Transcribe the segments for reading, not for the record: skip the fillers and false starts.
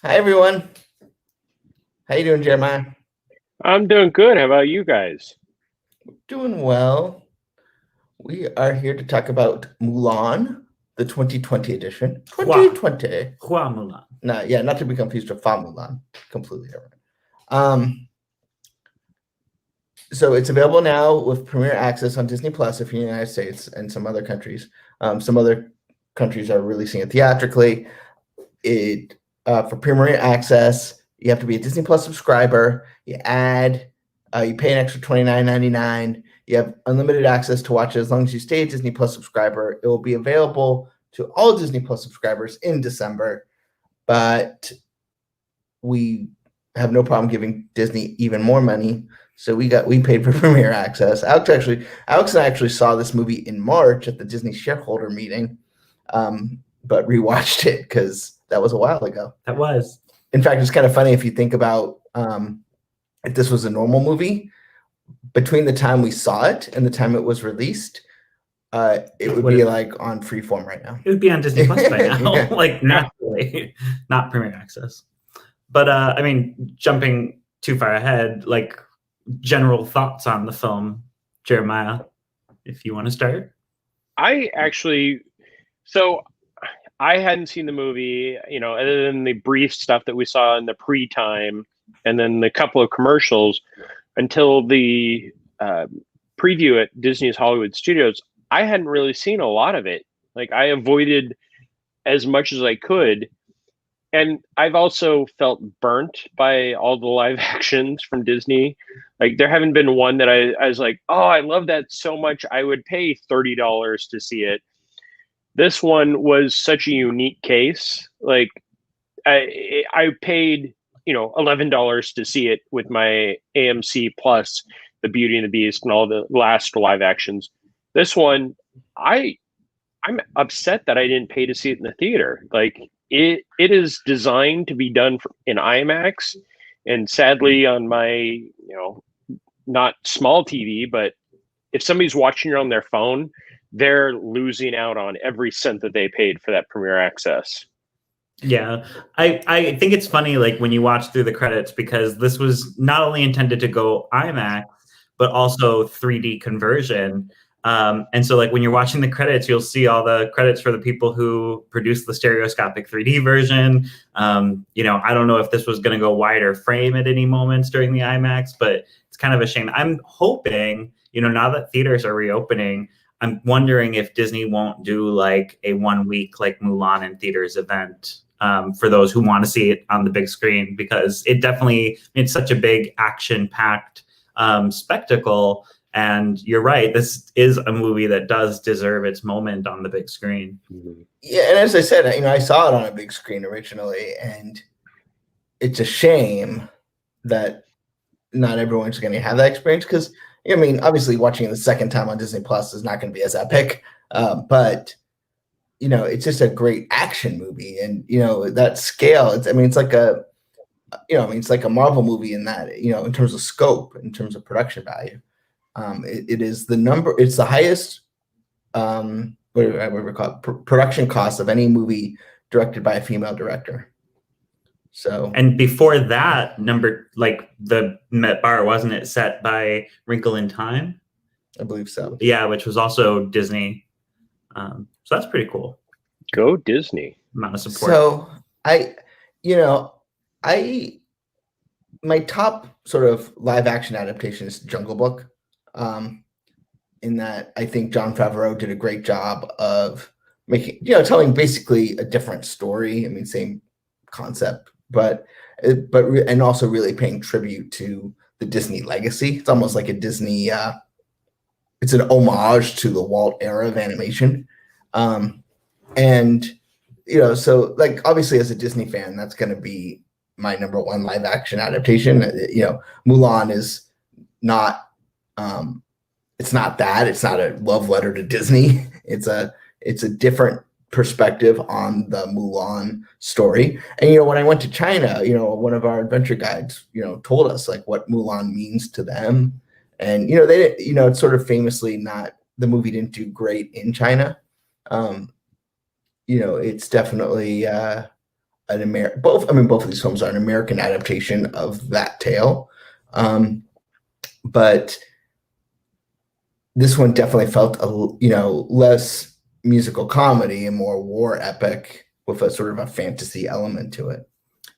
Hi everyone. How you doing, Jeremiah? I'm doing good. How about you guys? Doing well. We are here to talk about Mulan, the 2020 edition. Hua, 2020. Hua Mulan. No, yeah, not to be confused with Fa Mulan. Completely different. Um, so it's available now with Premier Access on Disney Plus if you're in the United States and some other countries. Some other countries are releasing it theatrically. It for Premier Access, you have to be a Disney Plus subscriber. You pay an extra $29.99. You have unlimited access to watch it as long as you stay a Disney Plus subscriber. It will be available to all Disney Plus subscribers in December, but we have no problem giving Disney even more money. So we paid for Premier Access. Alex and I actually saw this movie in March at the Disney shareholder meeting, but rewatched it because that was a while ago. That was. In fact, it's kind of funny if you think about if this was a normal movie, between the time we saw it and the time it was released, it would be like on Freeform right now. It would be on Disney Plus by now, Yeah. like naturally, not Premier Access. But I mean, jumping too far ahead, like general thoughts on the film, Jeremiah, if you want to start. I hadn't seen the movie, other than the brief stuff that we saw in the pre-time and then the couple of commercials until the preview at Disney's Hollywood Studios. I hadn't really seen a lot of it. Like, I avoided as much as I could. And I've also felt burnt by all the live actions from Disney. Like, there haven't been one that I was like, oh, I love that so much, I would pay $30 to see it. This one was such a unique case. Like, I paid, $11 to see it with my AMC Plus, The Beauty and the Beast, and all the last live actions. This one, I'm upset that I didn't pay to see it in the theater. Like, it is designed to be done in IMAX, and sadly on my not small TV, but if somebody's watching it on their phone, they're losing out on every cent that they paid for that Premier Access. Yeah, I think it's funny, like when you watch through the credits, because this was not only intended to go IMAX, but also 3D conversion. And so like when you're watching the credits, you'll see all the credits for the people who produced the stereoscopic 3D version. I don't know if this was going to go wider frame at any moments during the IMAX, but it's kind of a shame. I'm hoping, now that theaters are reopening, I'm wondering if Disney won't do like a 1 week like Mulan in theaters event for those who want to see it on the big screen, because it's such a big action-packed spectacle. And you're right, this is a movie that does deserve its moment on the big screen. Yeah, and as I said, I saw it on a big screen originally, and it's a shame that not everyone's going to have that experience because, obviously watching it the second time on Disney Plus is not going to be as epic, but it's just a great action movie, and that scale. It's like a Marvel movie in that, in terms of scope, in terms of production value. It is it's the highest production cost of any movie directed by a female director. So, and before that, the Met bar, wasn't it set by Wrinkle in Time? I believe so. Yeah, which was also Disney. So that's pretty cool. Go Disney. Amount of support. So my top sort of live action adaptation is Jungle Book. In that I think Jon Favreau did a great job of telling basically a different story. Same concept, but also really paying tribute to the Disney legacy. It's almost like a Disney. It's an homage to the Walt era of animation, and so like obviously as a Disney fan, that's going to be my number one live action adaptation. Mulan is not. It's not that. It's not a love letter to Disney. It's a different perspective on the Mulan story. And when I went to China, one of our adventure guides, told us like what Mulan means to them. And they it's sort of famously not, the movie didn't do great in China. It's definitely both of these films are an American adaptation of that tale. But this one definitely felt less musical comedy and more war epic with a sort of a fantasy element to it.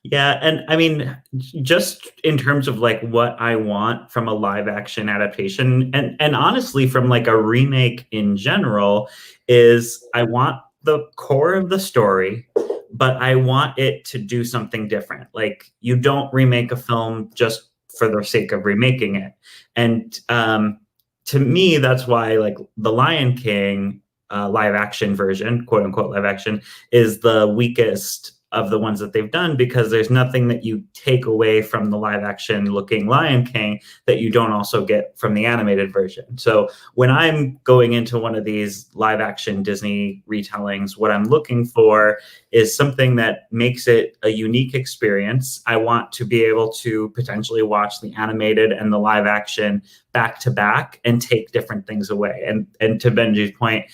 Yeah, and I mean, just in terms of like what I want from a live action adaptation, and honestly from like a remake in general, is I want the core of the story, but I want it to do something different. Like you don't remake a film just for the sake of remaking it. And to me, that's why like the Lion King live action version, quote unquote live action, is the weakest of the ones that they've done, because there's nothing that you take away from the live action looking Lion King that you don't also get from the animated version. So when I'm going into one of these live action Disney retellings, what I'm looking for is something that makes it a unique experience. I want to be able to potentially watch the animated and the live action back to back and take different things away. And to Benji's point,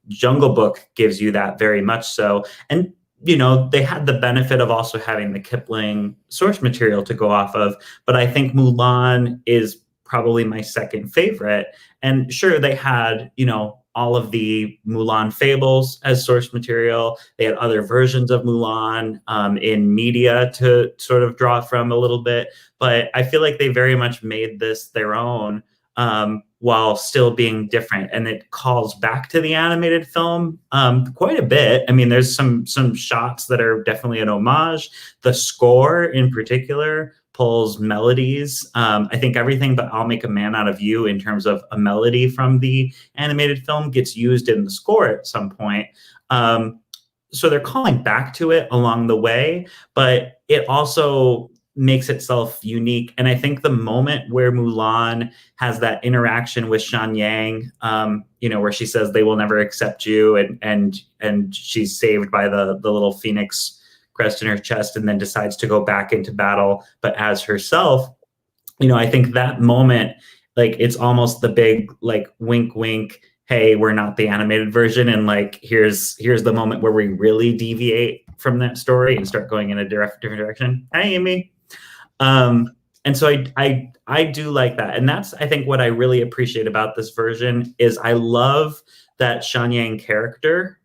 Jungle Book gives you that very much so. And they had the benefit of also having the Kipling source material to go off of, but I think Mulan is probably my second favorite. And sure, they had, all of the Mulan fables as source material. They had other versions of Mulan in media to sort of draw from a little bit, but I feel like they very much made this their own, while still being different, and it calls back to the animated film quite a bit. I mean, there's some shots that are definitely an homage. The score, in particular, pulls melodies. I think everything but "I'll Make a Man Out of You" in terms of a melody from the animated film gets used in the score at some point. So they're calling back to it along the way, but it also makes itself unique. And I think the moment where Mulan has that interaction with Shan Yang, where she says they will never accept you, and she's saved by the little phoenix crest in her chest, and then decides to go back into battle, but as herself, I think that moment, like, it's almost the big like wink wink, hey, we're not the animated version, and like here's the moment where we really deviate from that story and start going in a different direction. Hi, Amy. And so I do like that. And that's, I think, what I really appreciate about this version is I love that Shan Yang character.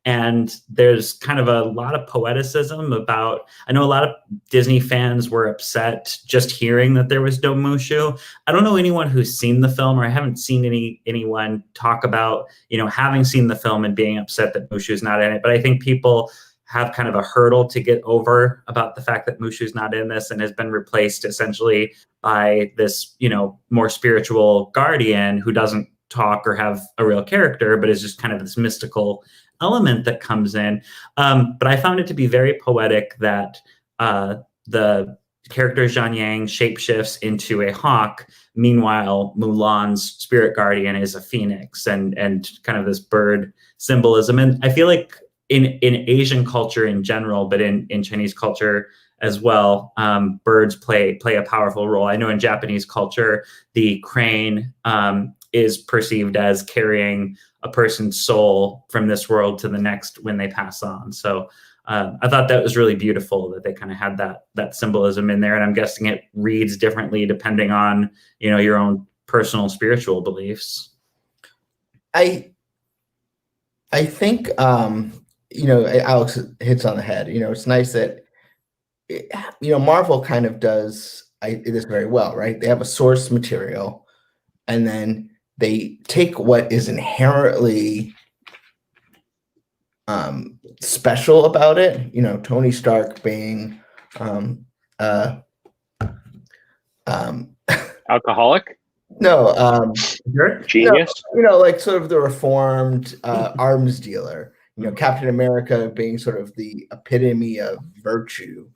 And there's kind of a lot of poeticism about, I know a lot of Disney fans were upset just hearing that there was no Mushu. I don't know anyone who's seen the film, or I haven't seen anyone talk about, having seen the film and being upset that Mushu's not in it. But I think people have kind of a hurdle to get over about the fact that Mushu's not in this and has been replaced essentially by this, more spiritual guardian who doesn't talk or have a real character, but is just kind of this mystical element that comes in. But I found it to be very poetic that the character Zhang Yang shapeshifts into a hawk. Meanwhile, Mulan's spirit guardian is a phoenix, and kind of this bird symbolism. And I feel like in Asian culture in general, but in Chinese culture as well, birds play a powerful role. I know in Japanese culture, the crane is perceived as carrying a person's soul from this world to the next when they pass on. So I thought that was really beautiful that they kind of had that symbolism in there. And I'm guessing it reads differently depending on, your own personal spiritual beliefs. I think, Alex hits on the head. It's nice that, Marvel kind of does this very well, right? They have a source material, and then they take what is inherently special about it. Tony Stark being alcoholic. No, genius. Like sort of the reformed arms dealer. Captain America being sort of the epitome of virtue.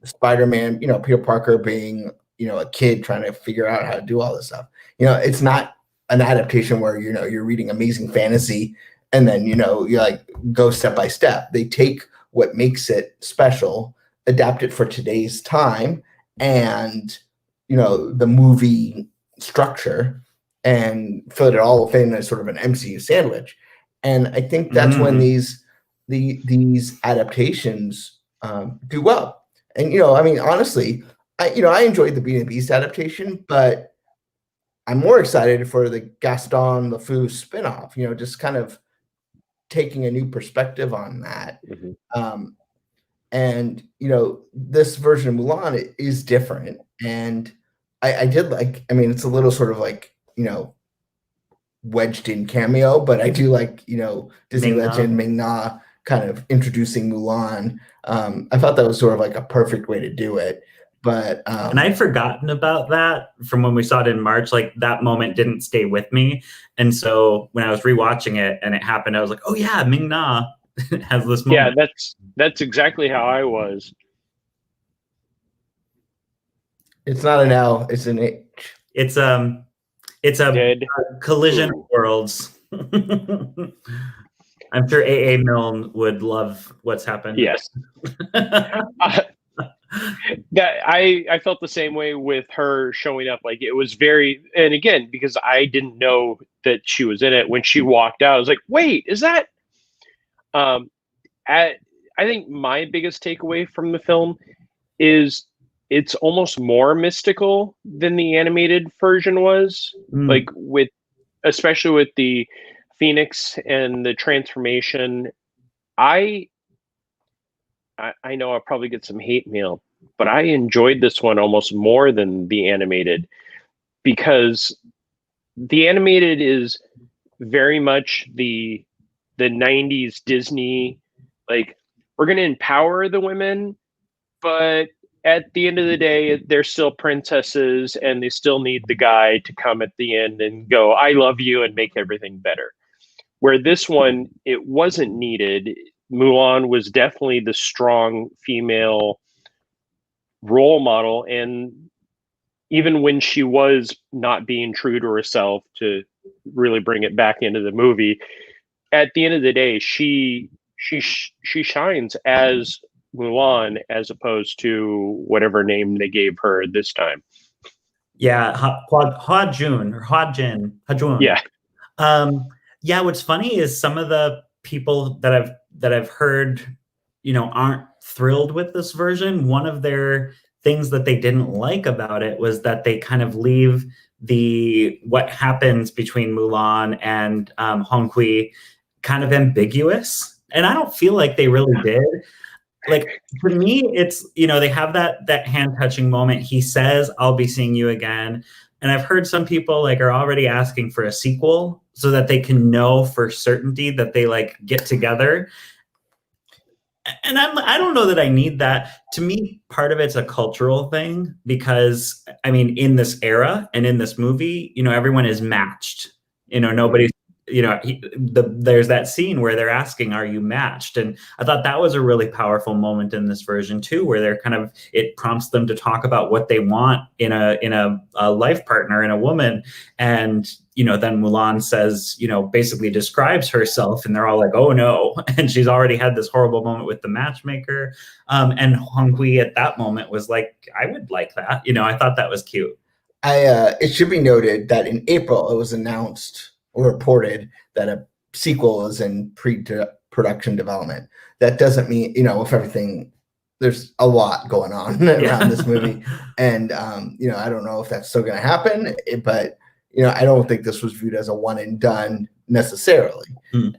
Spider-Man, Peter Parker being, a kid trying to figure out how to do all this stuff. It's not an adaptation where, you're reading amazing fantasy and then, you like go step by step. They take what makes it special, adapt it for today's time and, the movie structure, and fill it all in as sort of an MCU sandwich. And I think that's when these these adaptations do well. And I mean, honestly, I enjoyed the Beauty and the Beast adaptation, but I'm more excited for the Gaston LeFou spinoff. Just kind of taking a new perspective on that. And this version of Mulan is different, and I did like. I mean, it's a little sort of like wedged in cameo, but I do like Disney legend Ming Na kind of introducing Mulan. I thought that was sort of like a perfect way to do it. But and I'd forgotten about that from when we saw it in March. Like that moment didn't stay with me, and so when I was rewatching it and it happened, I was like, "Oh yeah, Ming Na has this moment." Yeah, that's exactly how I was. It's not an L; it's an H. It's a collision of worlds. I'm sure A.A. Milne would love what's happened. Yes. I felt the same way with her showing up. Like it was very, and again, because I didn't know that she was in it when she walked out, I was like, wait, is that? I think my biggest takeaway from the film is it's almost more mystical than the animated version was. Like especially with the Phoenix and the transformation. I know I'll probably get some hate mail, but I enjoyed this one almost more than the animated, because the animated is very much the 90s Disney, like, we're going to empower the women, but at the end of the day, they're still princesses and they still need the guy to come at the end and go, I love you, and make everything better. Where this one, it wasn't needed. Mulan was definitely the strong female role model. And even when she was not being true to herself, to really bring it back into the movie, at the end of the day, she shines as Mulan as opposed to whatever name they gave her this time. Yeah, Ha Jun. Yeah. Yeah, what's funny is some of the people that I've heard, aren't thrilled with this version. One of their things that they didn't like about it was that they kind of leave what happens between Mulan and Hong Kui kind of ambiguous. And I don't feel like they really did. Like, for me, it's, they have that hand touching moment. He says, I'll be seeing you again. And I've heard some people are already asking for a sequel so that they can know for certainty that they get together. And I don't know that I need that. To me, part of it's a cultural thing, because I mean, in this era and in this movie, everyone is matched. Nobody's, there's that scene where they're asking, are you matched? And I thought that was a really powerful moment in this version too, where they're it prompts them to talk about what they want in a life partner, in a woman. And, then Mulan says, basically describes herself, and they're all like, oh no. And she's already had this horrible moment with the matchmaker. And Hong Kui at that moment was like, I would like that. I thought that was cute. It should be noted that in April, it was announced or reported that a sequel is in pre-production development. That doesn't mean, if everything, there's a lot going on around this movie. And, I don't know if that's still going to happen, but, I don't think this was viewed as a one and done necessarily.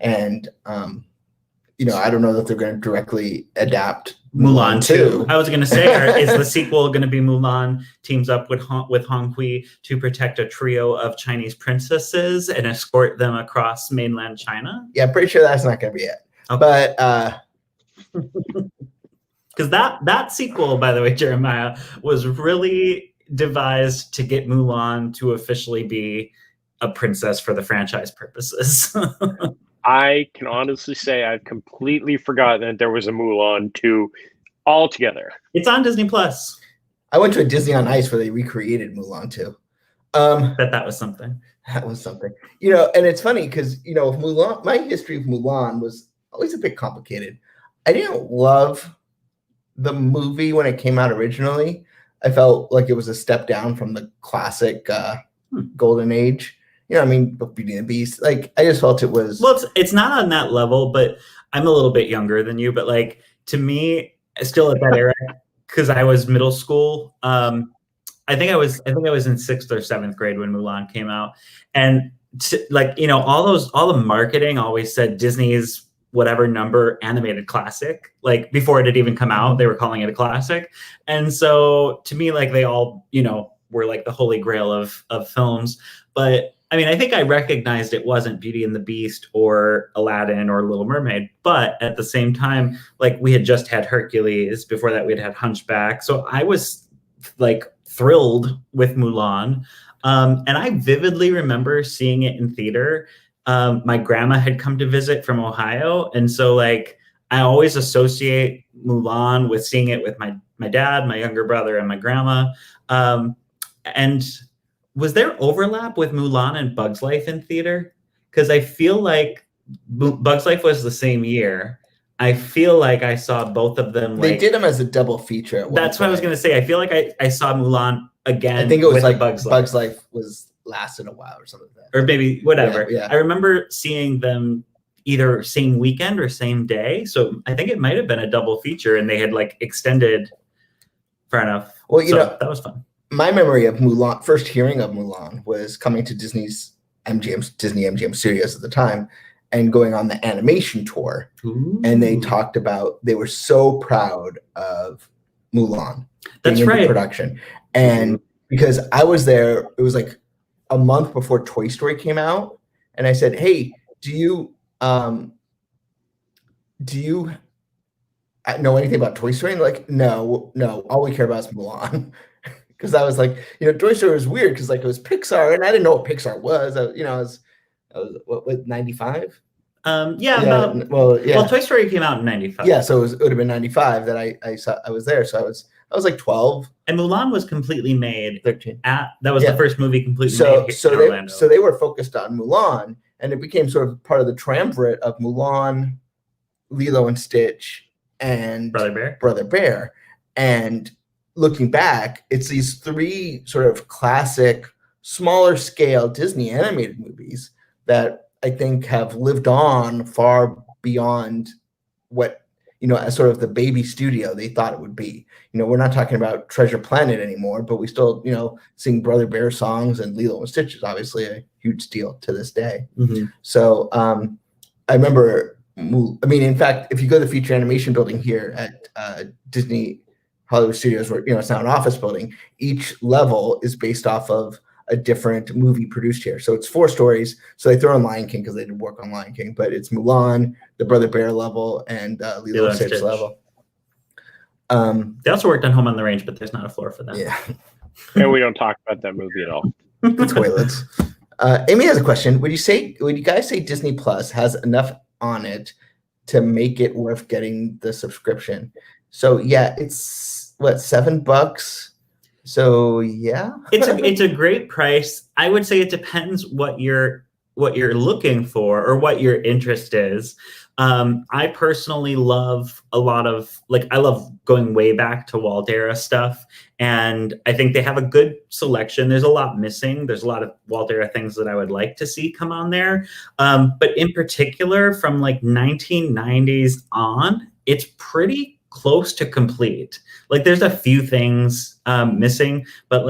And, I don't know that they're going to directly adapt Mulan 2. I was going to say, is the sequel going to be Mulan teams up with Hong Kui to protect a trio of Chinese princesses and escort them across mainland China? Yeah, pretty sure that's not going to be it. Okay. But because that sequel, by the way, Jeremiah, was really devised to get Mulan to officially be a princess for the franchise purposes. I can honestly say I've completely forgotten that there was a Mulan 2 altogether. It's on Disney Plus. I went to a Disney on Ice where they recreated Mulan 2. Bet that was something. That was something. And it's funny because, with Mulan, my history of Mulan was always a bit complicated. I didn't love the movie when it came out originally. I felt like it was a step down from the classic golden age. Beauty and the Beast. I just felt it was. Well, it's not on that level, but I'm a little bit younger than you, but like to me, still at that era, because I was middle school. I think I was in 6th or 7th grade when Mulan came out, and like all the marketing always said Disney's whatever number animated classic. Like before it had even come out, they were calling it a classic, and so to me, like they all were like the holy grail of films. But I mean, I think I recognized it wasn't Beauty and the Beast or Aladdin or Little Mermaid, but at the same time, like we had just had Hercules. Before that, we'd had Hunchback. So I was like thrilled with Mulan. And I vividly remember seeing it in theater. My grandma had come to visit from Ohio. And so like I always associate Mulan with seeing it with my dad, my younger brother, and my grandma. And was there overlap with Mulan and Bug's Life in theater? Because I feel like Bug's Life was the same year. I feel like I saw both of them. They did them as a double feature. At that's what I was going to say. I feel like I saw Mulan again. I think it was like Bug's Life was lasted a while or something like that. Or maybe whatever. Yeah. I remember seeing them either same weekend or same day. So I think it might have been a double feature, and they had like extended. Fair enough. Well, you know, that was fun. My memory of Mulan, first hearing of Mulan, was coming to Disney's Disney MGM Studios at the time, and going on the animation tour. Ooh. And they talked about they were so proud of Mulan. That's right. Production. And because I was there, it was like a month before Toy Story came out, and I said, "Hey, do you know anything about Toy Story?" And like, no, all we care about is Mulan. Because I was like, Toy Story was weird because like it was Pixar, and I didn't know what Pixar was. I was what 95? Well, Toy Story came out in 95. Yeah, so it would have been 95 that I was there. So I was like 12. And Mulan was completely made 13. That was the first movie completely made in Orlando. So they were focused on Mulan, and it became sort of part of the triumvirate of Mulan, Lilo and Stitch, and Brother Bear. And looking back, it's these three sort of classic, smaller scale Disney animated movies that I think have lived on far beyond what, as sort of the baby studio they thought it would be. We're not talking about Treasure Planet anymore, but we still, sing Brother Bear songs, and Lilo and Stitch is obviously a huge deal to this day. Mm-hmm. So I remember, in fact, if you go to the feature animation building here at Disney Hollywood Studios, where it's now an office building, each level is based off of a different movie produced here. So it's 4 stories. So they throw in Lion King because they did work on Lion King, but it's Mulan, the Brother Bear level, and Lilo and Stitch level. They also worked on Home on the Range, but there's not a floor for that. Yeah. And we don't talk about that movie at all. The toilets. Amy has a question. Would you guys say Disney Plus has enough on it to make it worth getting the subscription? So yeah, it's what, $7? So yeah, it's a great price. I would say it depends what you're looking for or what your interest is. I personally love a lot of I love going way back to Walt era stuff, and I think they have a good selection. There's a lot missing. There's a lot of Walt era things that I would like to see come on there. But in particular, from 1990s on, it's pretty close to complete. There's a few things missing, but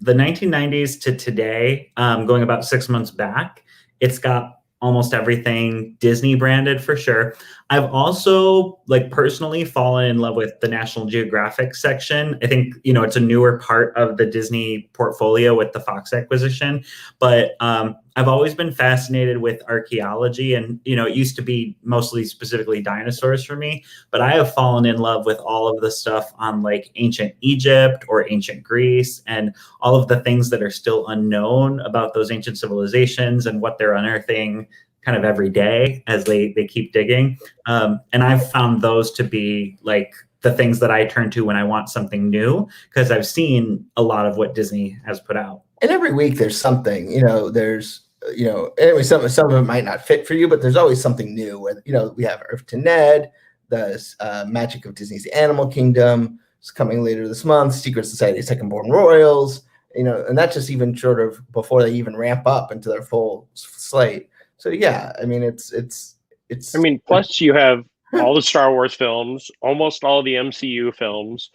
the 1990s to today, going about 6 months back, it's got almost everything Disney branded for sure. I've also personally fallen in love with the National Geographic section. I think, it's a newer part of the Disney portfolio with the Fox acquisition, but I've always been fascinated with archaeology, and, it used to be mostly specifically dinosaurs for me, but I have fallen in love with all of the stuff on ancient Egypt or ancient Greece, and all of the things that are still unknown about those ancient civilizations and what they're unearthing kind of every day as they keep digging. And I've found those to be the things that I turn to when I want something new, because I've seen a lot of what Disney has put out. And every week there's something, there's, anyway, some of it might not fit for you, but there's always something new. We have Earth to Ned, the Magic of Disney's Animal Kingdom is coming later this month, Secret Society of Second Born Royals, and that's just even sort of before they even ramp up into their full slate. So yeah, it's it's. I mean, plus you have all the Star Wars films, almost all the MCU films,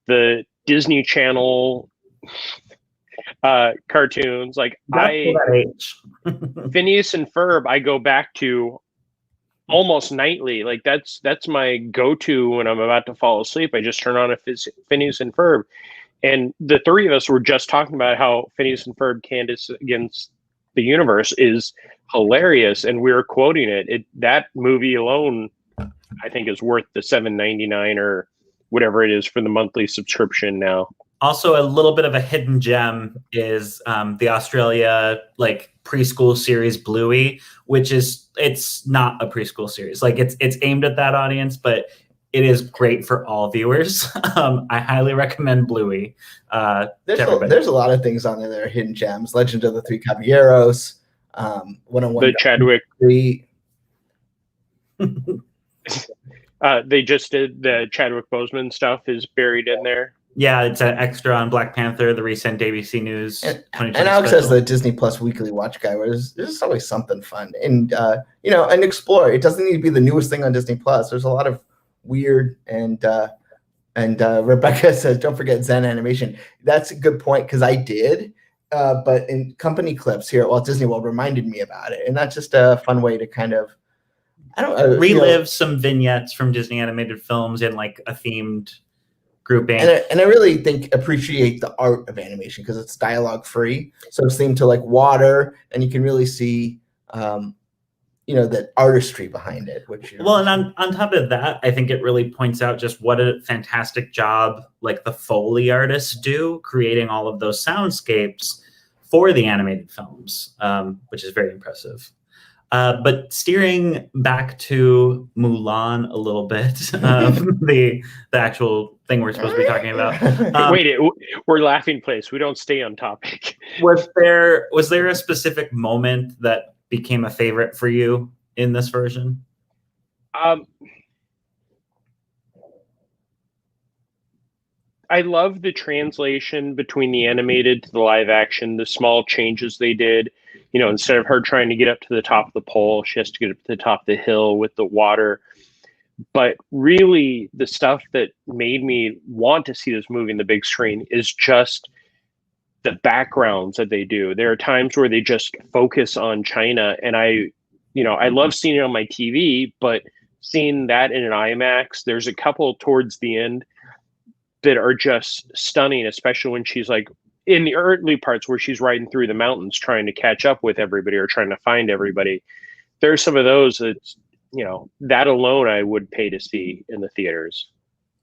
the Disney Channel cartoons. Like That's for that age. Phineas and Ferb, I go back to almost nightly. Like that's my go-to when I'm about to fall asleep. I just turn on a Phineas and Ferb. And the three of us were just talking about how Phineas and Ferb Candace Against the Universe is hilarious, and we were quoting it. That movie alone, I think, is worth the $7.99 or whatever it is for the monthly subscription now. Also, a little bit of a hidden gem is the Australia preschool series Bluey, which it's not a preschool series. Like it's aimed at that audience, but it is great for all viewers. I highly recommend Bluey. There's a lot of things on there that are hidden gems. Legend of the Three Caballeros, One-on-One. The Chadwick. They just did the Chadwick Boseman stuff is buried in there. Yeah, it's an extra on Black Panther, the recent ABC News. And Alex has the Disney Plus weekly watch guy, where there's always something fun and and explore. It doesn't need to be the newest thing on Disney Plus. There's a lot of weird and Rebecca says, don't forget Zen Animation. That's a good point because I did, but in company clips here at Walt Disney World reminded me about it, and that's just a fun way to kind of relive some vignettes from Disney animated films in like a themed grouping. And I really appreciate the art of animation because it's dialogue free, so it's themed to like water, and you can really see the artistry behind it. And on top of that, I think it really points out just what a fantastic job like the Foley artists do creating all of those soundscapes for the animated films, which is very impressive. But steering back to Mulan a little bit, the actual thing we're supposed to be talking about. Wait, we're laughing place. We don't stay on topic. Was there a specific moment that became a favorite for you in this version? I love the translation between the animated to the live action, the small changes they did. Instead of her trying to get up to the top of the pole, she has to get up to the top of the hill with the water. But really, the stuff that made me want to see this movie in the big screen is just the backgrounds that they do. There are times where they just focus on China, and I love seeing it on my TV, but seeing that in an IMAX, there's a couple towards the end that are just stunning, especially when she's like in the early parts where she's riding through the mountains trying to catch up with everybody or trying to find everybody. There's some of those that, that alone I would pay to see in the theaters.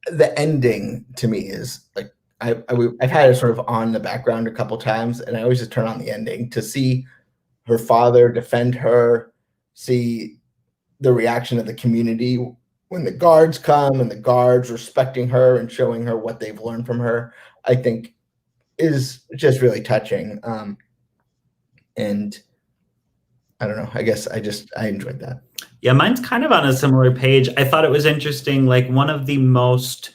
The ending to me is like, I've had it sort of on the background a couple times, and I always just turn on the ending to see her father defend her, see the reaction of the community when the guards come and the guards respecting her and showing her what they've learned from her, I think is just really touching. And I don't know, I guess I enjoyed that. Yeah, mine's kind of on a similar page. I thought it was interesting. Like one of the most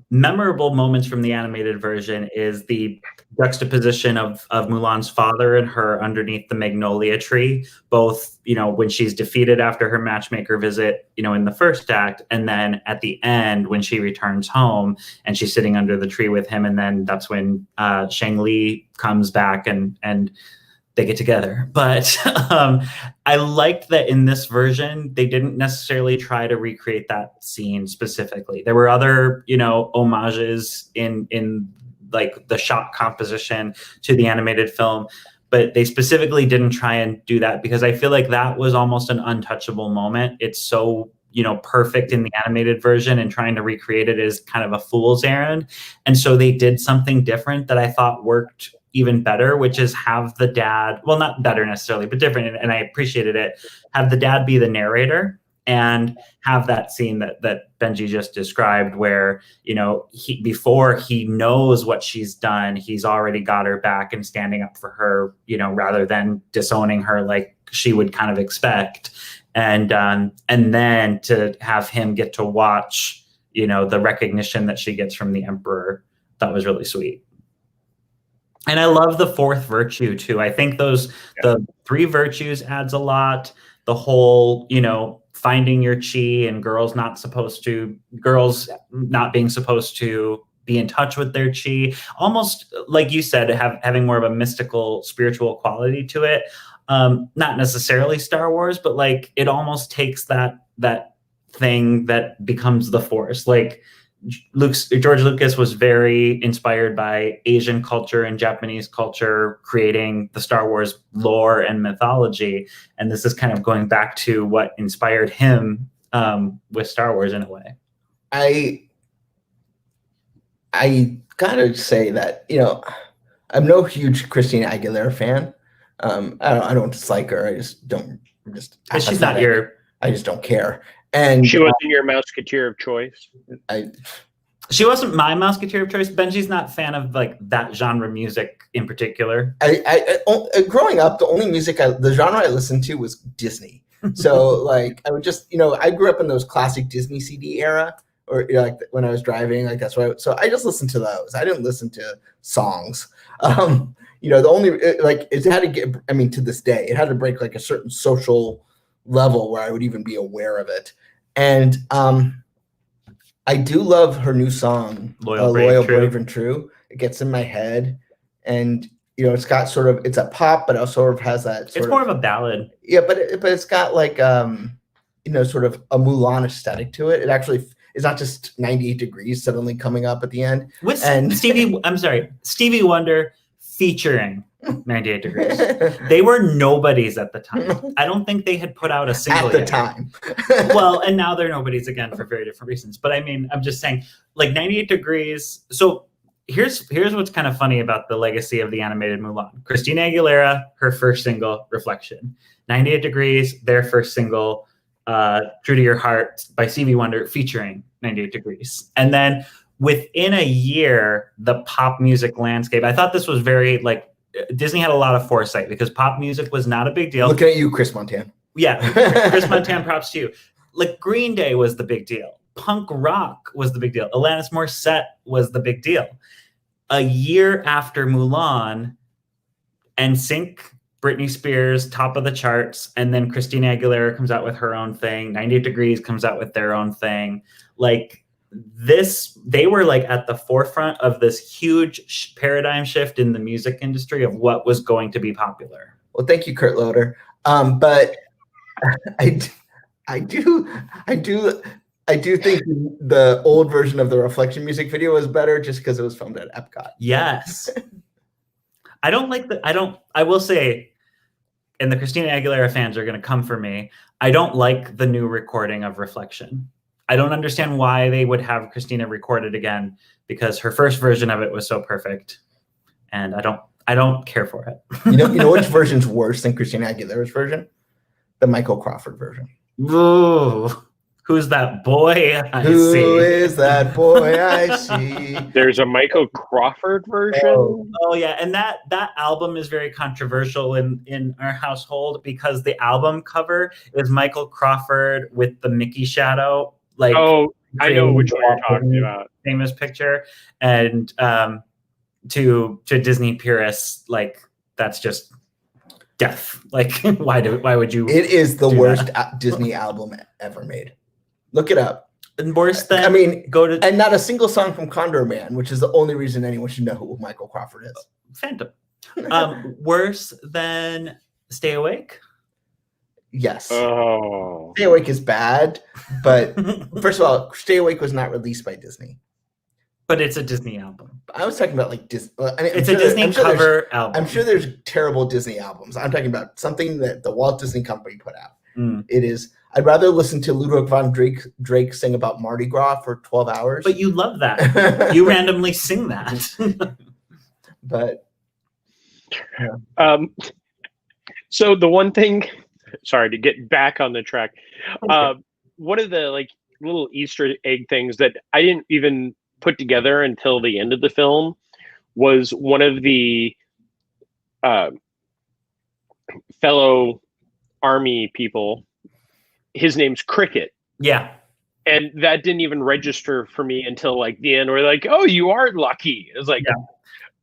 memorable moments from the animated version is the juxtaposition of Mulan's father and her underneath the magnolia tree, both, when she's defeated after her matchmaker visit, in the first act, and then at the end when she returns home and she's sitting under the tree with him, and then that's when Shang Li comes back and they get together. But I liked that in this version, they didn't necessarily try to recreate that scene specifically. There were other, homages in like the shot composition to the animated film, but they specifically didn't try and do that because I feel like that was almost an untouchable moment. It's so, perfect in the animated version, and trying to recreate it is kind of a fool's errand. And so they did something different that I thought worked even better, which is have the dad, well, not better necessarily, but different. And I appreciated it. Have the dad be the narrator and have that scene that Benji just described where, before he knows what she's done, he's already got her back and standing up for her, rather than disowning her like she would kind of expect. And then to have him get to watch, the recognition that she gets from the emperor, that was really sweet. And I love the fourth virtue too. I think the three virtues adds a lot. the whole, finding your chi and girls not being supposed to be in touch with their chi, almost like you said, having more of a mystical, spiritual quality to it. Not necessarily Star Wars, but like it almost takes that thing that becomes the Force. Like George Lucas was very inspired by Asian culture and Japanese culture, creating the Star Wars lore and mythology. And this is kind of going back to what inspired him with Star Wars in a way. I gotta say that, I'm no huge Christina Aguilera fan. I don't dislike her. I just don't. She's not your. I just don't care. And she wasn't your Mouseketeer of choice. She wasn't my Mouseketeer of choice. Benji's not a fan of like that genre music in particular. Growing up, the genre I listened to was Disney. So like I would just, I grew up in those classic Disney CD era, or like when I was driving, like that's why. So I just listened to those. I didn't listen to songs. The only it had to get. I mean, to this day, it had to break like a certain social level where I would even be aware of it. And I do love her new song, Loyal, Brave, and True. It gets in my head, and it's got it's a pop, but it sort of has that. It's more of a ballad. Yeah, but it's got like sort of a Mulan aesthetic to it. It actually is not just 98 Degrees suddenly coming up at the end. With Stevie Wonder featuring 98 Degrees. They were nobodies at the time. I don't think they had put out a single at the time. Well, and now they're nobodies again for very different reasons. But I mean, I'm just saying, like 98 Degrees. So here's what's kind of funny about the legacy of the animated Mulan. Christina Aguilera, her first single, Reflection. 98 Degrees, their first single, True to Your Heart by Stevie Wonder, featuring 98 Degrees. And then within a year, the pop music landscape, I thought this was very like, Disney had a lot of foresight because pop music was not a big deal. Looking at you, Chris Montan. Yeah, Chris Montan, props to you. Like Green Day was the big deal. Punk rock was the big deal. Alanis Morissette was the big deal. A year after Mulan, NSYNC, Britney Spears, top of the charts, and then Christina Aguilera comes out with her own thing. 98 Degrees comes out with their own thing. Like, they were like at the forefront of this huge paradigm shift in the music industry of what was going to be popular. Well, thank you, Kurt Loder. But I do think the old version of the Reflection music video was better just because it was filmed at Epcot. Yes. I will say, and the Christina Aguilera fans are going to come for me, I don't like the new recording of Reflection. I don't understand why they would have Christina record it again, because her first version of it was so perfect, and I don't care for it. You know which version's worse than Christina Aguilera's version? The Michael Crawford version. Ooh, who's that boy I see? Who is that boy I see? There's a Michael Crawford version. Oh yeah, and that album is very controversial in our household because the album cover is Michael Crawford with the Mickey shadow. Like, oh, I know which one you're talking about. Famous picture, and to Disney purists, like that's just death. Like, why would you? It is the worst Disney album ever made. Look it up. And worse than and not a single song from Condor Man, which is the only reason anyone should know who Michael Crawford is. Phantom. Worse than Stay Awake. Yes. Oh. Stay Awake is bad, but first of all, Stay Awake was not released by Disney. But it's a Disney album. I was talking about like Disney. It's a Disney cover album. I'm sure there's terrible Disney albums. I'm talking about something that the Walt Disney Company put out. It is. I'd rather listen to Ludwig von Drake sing about Mardi Gras for 12 hours. But you love that. You randomly sing that. But yeah. So the one thing. Sorry, to get back on the track. One of the like little Easter egg things that I didn't even put together until the end of the film was one of the fellow army people. His name's Cricket. Yeah. And that didn't even register for me until like the end where like, oh, you are lucky. It's like,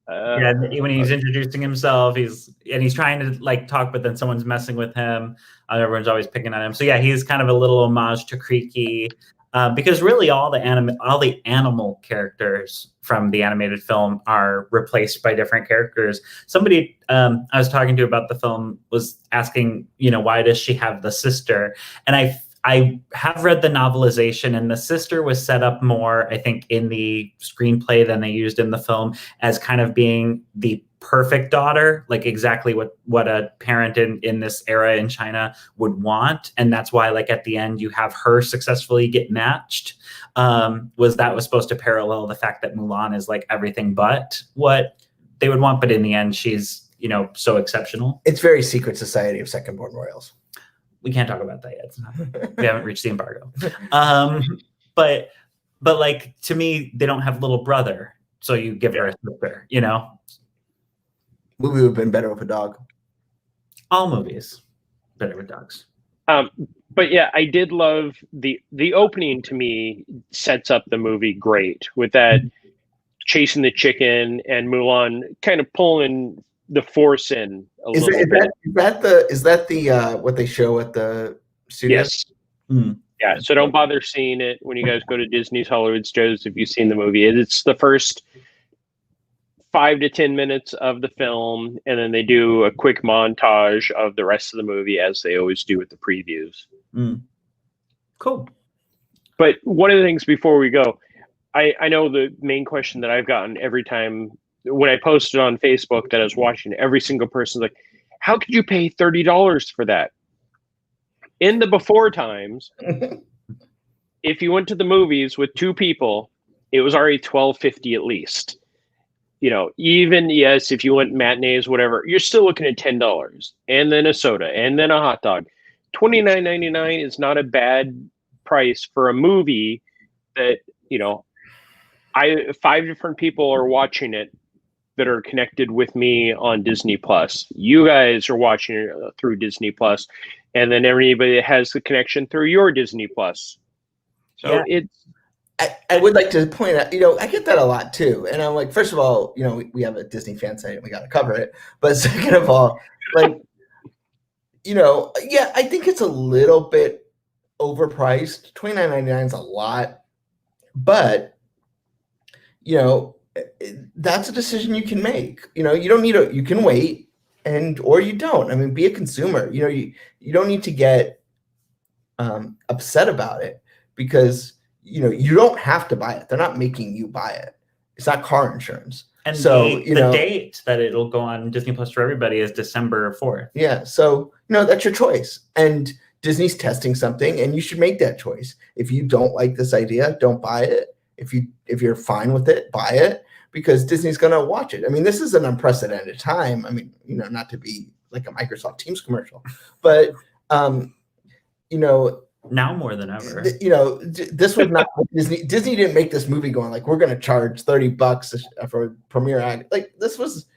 Yeah, when he's introducing himself, he's trying to like talk, but then someone's messing with him. Everyone's always picking on him. So yeah, he's kind of a little homage to Creaky, because really all the animal characters from the animated film are replaced by different characters. Somebody I was talking to about the film was asking, why does she have the sister? And I have read the novelization, and the sister was set up more, I think, in the screenplay than they used in the film as kind of being the perfect daughter, like exactly what a parent in this era in China would want. And that's why, like, at the end, you have her successfully get matched. Was supposed to parallel the fact that Mulan is like everything but what they would want. But in the end, she's, so exceptional. It's very secret society of second-born royals. We can't talk about that yet. We haven't reached the embargo. But like, to me, they don't have little brother, so you give her a sister. Movie would have been better with a dog. All movies better with dogs. But yeah, I did love the opening. To me, sets up the movie great with that chasing the chicken and Mulan kind of pulling the force in a little bit. Is that the what they show at the studio? Yes. Yeah. So don't bother seeing it when you guys go to Disney's Hollywood Studios if you've seen the movie. It's the first 5 to 10 minutes of the film, and then they do a quick montage of the rest of the movie, as they always do with the previews. Cool. But one of the things before we go, I know the main question that I've gotten every time when I posted on Facebook that I was watching, every single person's like, how could you pay $30 for that? In the before times, if you went to the movies with 2 people, it was already $12.50 at least. Even, yes, if you went matinees, whatever, you're still looking at $10 and then a soda and then a hot dog. $29.99 is not a bad price for a movie that, 5 different people are watching it that are connected with me on Disney Plus. You guys are watching it through Disney Plus, and then everybody that has the connection through your Disney Plus. So I would like to point out, I get that a lot too. And I'm like, first of all, we have a Disney fan site and we got to cover it. But second of all, like, I think it's a little bit overpriced. $29.99 is a lot, but that's a decision you can make. You don't need you can wait or you don't. I mean, be a consumer. You don't need to get upset about it because you don't have to buy it. They're not making you buy it. It's not car insurance. And so the date that it'll go on Disney Plus for everybody is December 4th. Yeah. So, that's your choice. And Disney's testing something and you should make that choice. If you don't like this idea, don't buy it. If you're fine with it, buy it because Disney's going to watch it. I mean, this is an unprecedented time. I mean, not to be like a Microsoft Teams commercial, but, now more than ever, this was not Disney. Disney didn't make this movie going like, we're going to charge $30 for premiere act. Like this is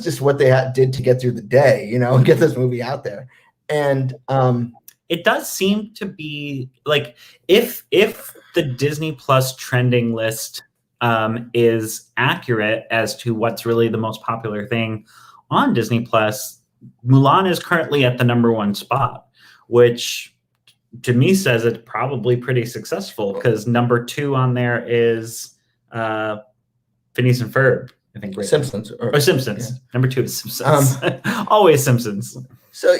just what they did to get through the day, and get this movie out there. And it does seem to be like, if the Disney Plus trending list is accurate as to what's really the most popular thing on Disney Plus, Mulan is currently at the #1 spot, which to me says it's probably pretty successful because #2 on there is Phineas and Ferb. I think Simpsons or Simpsons. Yeah. #2 is Simpsons. Always Simpsons. So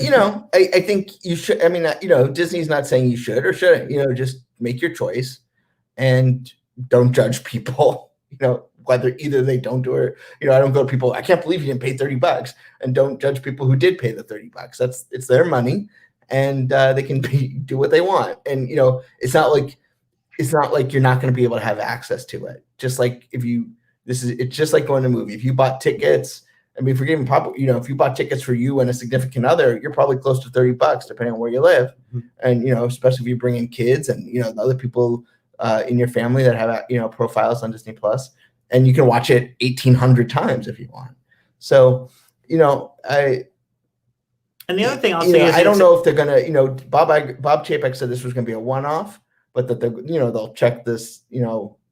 I think you should. I mean, Disney's not saying you should or shouldn't. Just make your choice and don't judge people. Whether either they don't do it. I don't go to people. I can't believe you didn't pay $30, and don't judge people who did pay the $30. It's their money. And they can do what they want. And, it's not like you're not going to be able to have access to it. Just like it's just like going to a movie. If you bought tickets, I mean, if you bought tickets for you and a significant other, you're probably close to $30, depending on where you live. Mm-hmm. And, especially if you bring in kids and, the other people in your family that have, profiles on Disney Plus, and you can watch it 1,800 times if you want. So, And the other thing I'll say is I don't know if they're gonna, Bob Chapek said this was gonna be a one-off, but that they'll check this,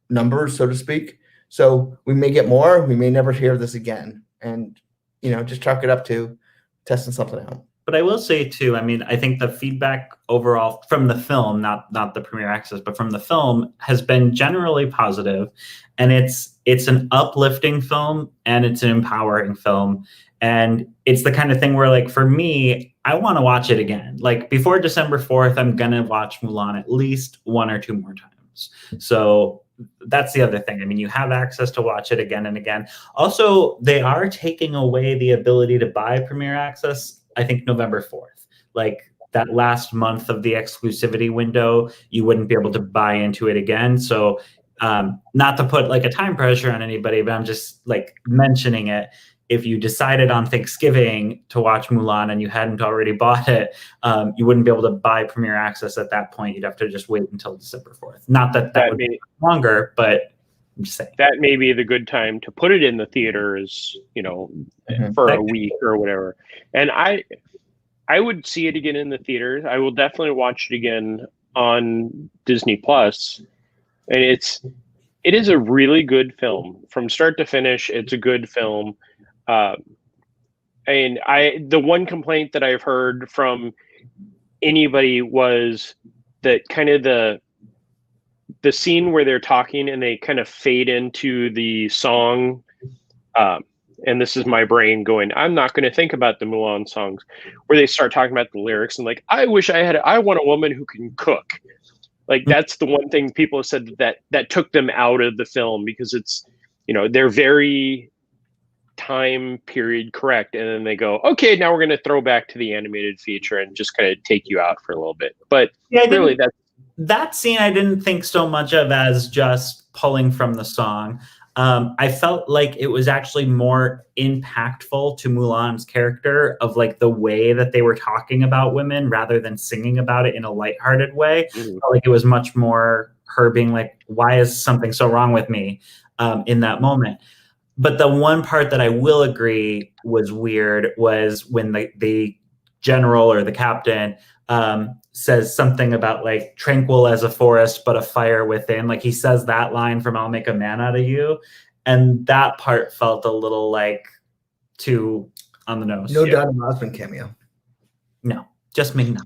numbers, so to speak. So we may get more, we may never hear this again, and just chalk it up to testing something out. But I will say too, I mean, I think the feedback overall from the film, not the premiere access, but from the film, has been generally positive, and it's an uplifting film and it's an empowering film, and it's the kind of thing where, like, for me, I want to watch it again. Like, before December 4th, I'm gonna watch Mulan at least 1 or 2 more times. So that's the other thing. I mean, you have access to watch it again and again. Also, they are taking away the ability to buy premiere access, I think, November 4th. Like, that last month of the exclusivity window, you wouldn't be able to buy into it again. So not to put like a time pressure on anybody, but I'm just like mentioning it. If you decided on Thanksgiving to watch Mulan and you hadn't already bought it, you wouldn't be able to buy premiere access at that point. You'd have to just wait until December 4th. Not that would be longer, but I'm just saying. That may be the good time to put it in the theaters, for a week or whatever. And I would see it again in the theaters. I will definitely watch it again on Disney Plus. And it is a really good film from start to finish. It's a good film. And the one complaint that I've heard from anybody was that kind of the scene where they're talking and they kind of fade into the song. And this is my brain going, I'm not going to think about the Mulan songs, where they start talking about the lyrics and like, I want a woman who can cook. Like, that's the one thing people have said that took them out of the film, because it's, they're very time period correct. And then they go, okay, now we're going to throw back to the animated feature and just kind of take you out for a little bit. But yeah, really, that scene I didn't think so much of as just pulling from the song. I felt like it was actually more impactful to Mulan's character of like the way that they were talking about women rather than singing about it in a lighthearted way. Mm-hmm. Like, it was much more her being like, why is something so wrong with me in that moment? But the one part that I will agree was weird was when the general or the captain says something about like tranquil as a forest, but a fire within. Like, he says that line from I'll Make a Man Out of You. And that part felt a little like too on the nose. No Donna Osmond cameo. No, just me. No.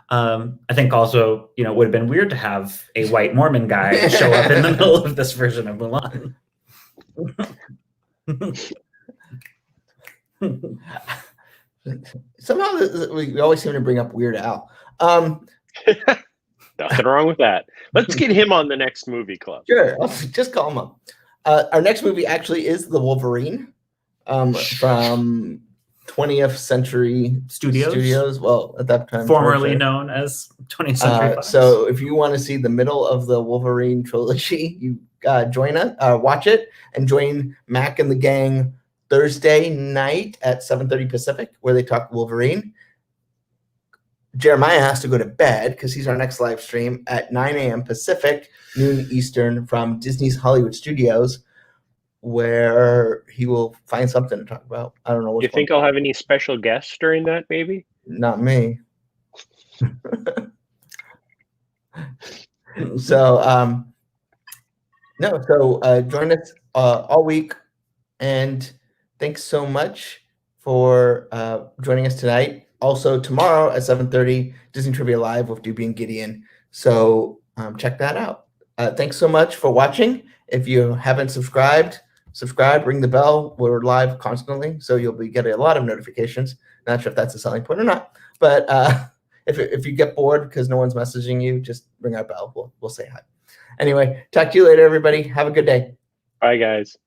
I think also, it would have been weird to have a white Mormon guy show up in the middle of this version of Mulan. Somehow we always seem to bring up Weird Al. Nothing wrong with that. Let's get him on the next movie club. Sure, I'll just call him up. Our next movie actually is The Wolverine from 20th Century Studios. Well, at that time, formerly known as 20th Century Fox. So if you want to see the middle of the Wolverine trilogy, you join us, watch it, and join Mac and the gang Thursday night at 7:30 Pacific, where they talk Wolverine. Jeremiah has to go to bed because he's our next live stream at 9 a.m. Pacific, noon Eastern, from Disney's Hollywood Studios, where he will find something to talk about. I don't know. Do you think I'll have any special guests during that, maybe? Not me. So, join us all week. And thanks so much for joining us tonight. Also, tomorrow at 7:30, Disney Trivia Live with Doobie and Gideon. So check that out. Thanks so much for watching. If you haven't subscribed, ring the bell. We're live constantly, so you'll be getting a lot of notifications. Not sure if that's a selling point or not, but if you get bored because no one's messaging you, just ring our bell. We'll say hi. Anyway, talk to you later, everybody. Have a good day. Bye, guys.